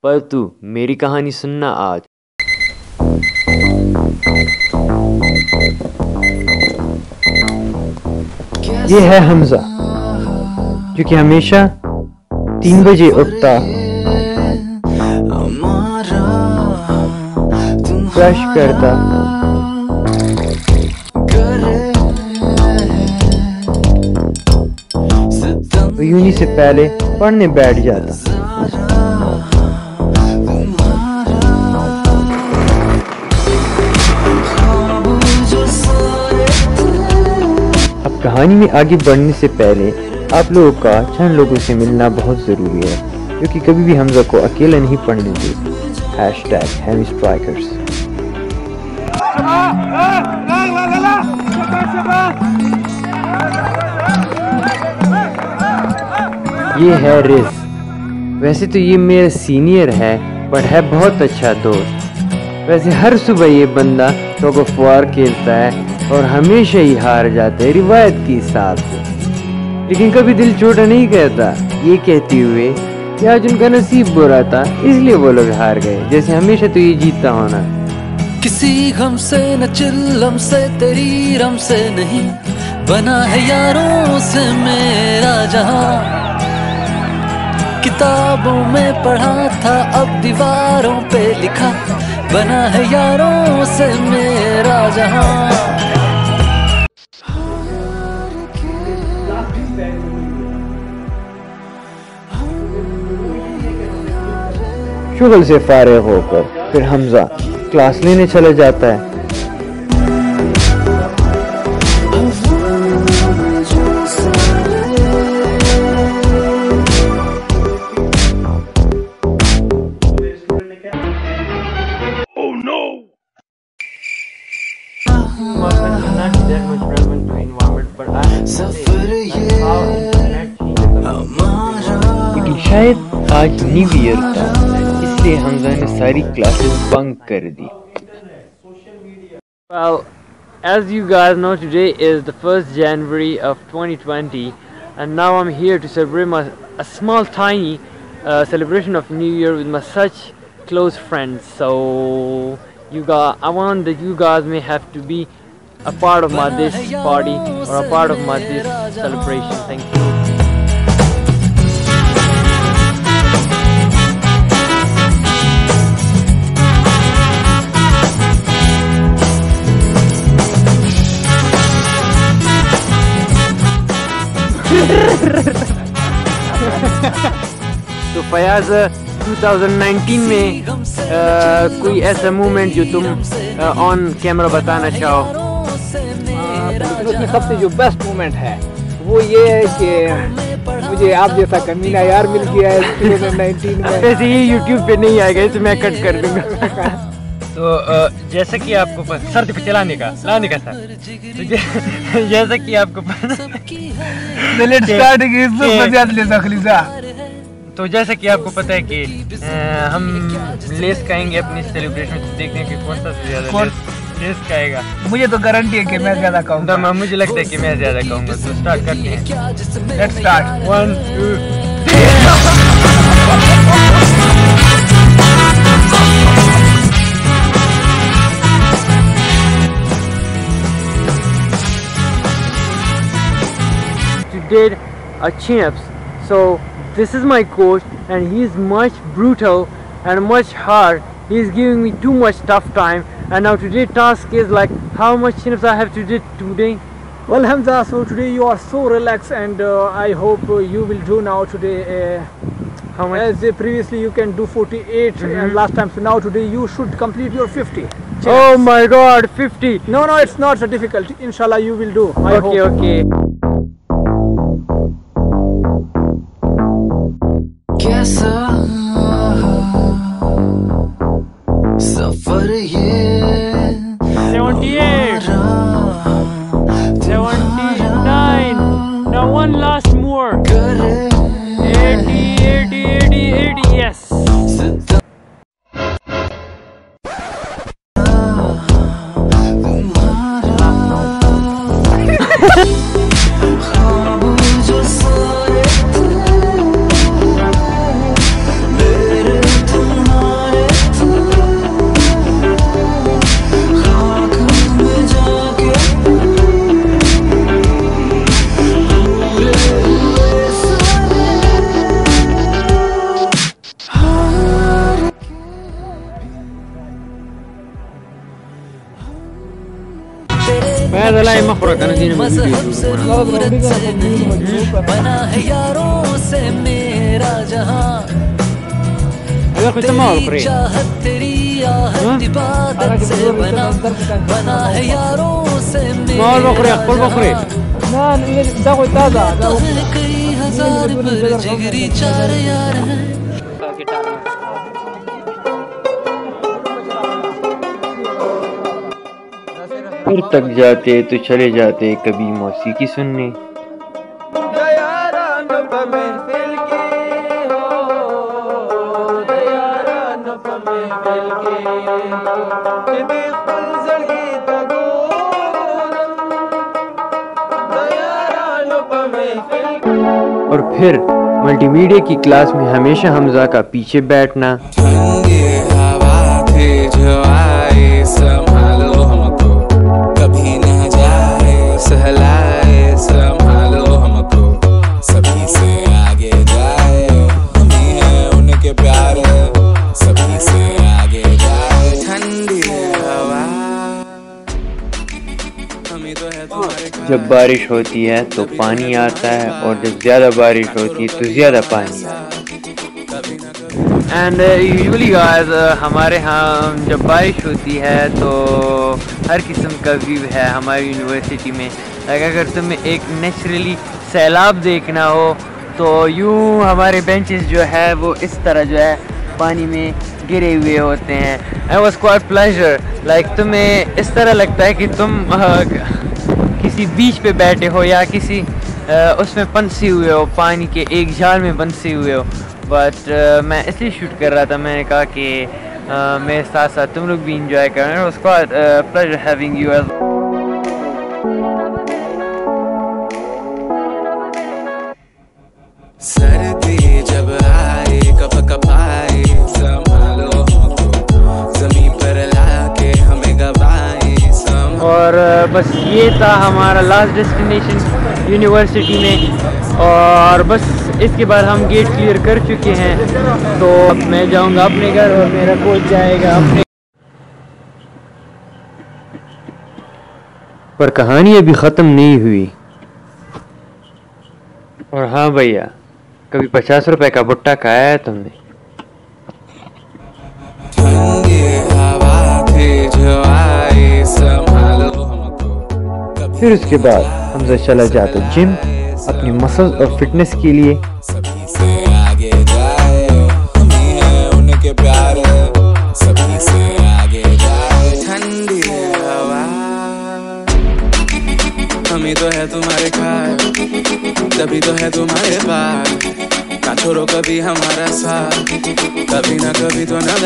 पर तू मेरी कहानी सुनना आज। ये है हमजा जो कि हमेशा 3 बजे उठता, ब्रश करता, यूनी से पहले पढ़ने बैठ जाता। अब कहानी में आगे बढ़ने से पहले आप लोगों का चंद लोगों से मिलना बहुत ज़रूरी है, क्योंकि कभी भी हमजा को अकेला नहीं पढ़ने देते। #HamiStrikers। ये है रिज। वैसे तो ये मेरा सीनियर है, पर है बहुत अच्छा दोस्त। वैसे हर सुबह ये बंदा टग ऑफ वार खेलता है और हमेशा ही हार जाता है रिवायत के हिसाब से, लेकिन कभी दिल छोटा नहीं कहता, ये कहते हुए कि आज उनका नसीब बुरा था इसलिए वो लोग हार गए। जैसे हमेशा तो ये जीतता होना। किसी गम से न चिल्लम से तेरी रम से नहीं, बना है यारों से मेरा जहां। किताबों में पढ़ा था अब दीवारों पे लिखा, बना है यारों से मेरा जहां। शुगल से फारिग होकर फिर हमजा क्लास लेने चला जाता है। लेकिन शायद आज न्यू ईयर था, इसलिए हमजा ने सारी क्लासेस बंक कर दी। Well, as you guys know, today is the 1st January of 2020, and now I'm here to celebrate a small tiny celebration of New Year with my such close friends. So I want that you guys may have to be a part of this party or a part of this celebration. Thank you. तो फयाज 2019 में कोई ऐसा movement जो तुम on camera बताना चाहो? उसमें सबसे जो बेस्ट मोमेंट है वो ये है कि मुझे आप जैसा कमीना यार मिल गया है 2019 में। वैसे ये YouTube पे नहीं आएगा, इसे मैं कट कर दूंगा। तो जैसा कि आपको सर्द पे लाने का सर, तो जैसा कि आपको तो जैसा कि आपको पता है कि हम लेस खाएंगे अपनी सेलिब्रेशन से, देखने की कौन सा ज्यादा लेस खाएगा। मुझे तो गारंटी है कि मैं ज्यादा खाऊंगा। मुझे लगता है कि मैं ज्यादा खाऊंगा। तो स्टार्ट करते हैं। Let's start. 1 2 did a chin-ups. So this is my coach and he is much brutal and much hard. He is giving me too much tough time, and now today's task is like how much chin-ups I have to do today. Well Hamza, so today you are so relaxed and I hope you will do now today how much? As previously you can do 48 and last time, so now today you should complete your 50 chin-ups. Oh my god, 50. No, it's not so difficult. Inshallah you will do. I hope. Okay. कैसा सफर ये 78 79 now one last more 80 yes. मजहब जरूरत से नहीं, बना है यारों से मेरा जहां। तेरी चाहत तेरी आहट इबादत से बना है यारों से मेरा जहां। कई हजार पर जिगरी चार यार हैं। फिर तक जाते तो चले जाते कभी मौसीकी सुनने। और फिर मल्टीमीडिया की क्लास में हमेशा हमजा का पीछे बैठना। ठंडी हवा थी जो आई संभालो हमको, कभी न जाए सहलाए संभालो हमको, सभी से आगे जाए हम ही हैं उनके प्यारे, सभी से आगे जाए। ठंडी हवा हमें तो है तुम्हारे। जब बारिश होती है तो पानी आता है और जब ज़्यादा बारिश होती है तो ज़्यादा पानी आता है। एंड यूजुअली गाइस हमारे यहाँ जब बारिश होती है तो हर किस्म का व्यू है हमारी यूनिवर्सिटी में। अगर तुम्हें एक नेचुरली सैलाब देखना हो तो यूँ हमारे बेंचेस जो है वो इस तरह जो है पानी में गिरे हुए होते हैं। And was quite pleasure, like तुम्हें इस तरह लगता है कि तुम किसी बीच पे बैठे हो या किसी उसमें फंसे हुए हो, पानी के एक जाल में फंसे हुए हो। बट मैं इसलिए शूट कर रहा था, मैंने कहा कि मेरे साथ साथ तुम लोग भी इंजॉय कर रहे हो। उसके बाद प्लेजर हैविंग यू एज। सर्दी जब आए कप आए संभालो हमको, जमीन पर लाके हमें गवाए संभालो। और बस ये था हमारा लास्ट डेस्टिनेशन यूनिवर्सिटी में। और बस इसके बाद हम गेट क्लियर कर चुके हैं, तो अब मैं जाऊंगा अपने घर और मेरा कोच जाएगा अपने। पर कहानी अभी ख़त्म नहीं हुई। और हाँ भैया, कभी 50 रुपए का भुट्टा खाया है तुमने? ठंडी हवा थी जो आई संभालो हमको। फिर उसके बाद हमजा चला जाता जिम अपनी मसल्स और फिटनेस के लिए। सभी से आगे जाए हम ही हैं उनके प्यारे, सभी से आगे जाए। ठंडी हवा हमें तो है तुम्हारे खाए, तभी तो है तुम्हारे पास। ना छोड़ो कभी हमारा साथ, कभी ना कभी तो ना।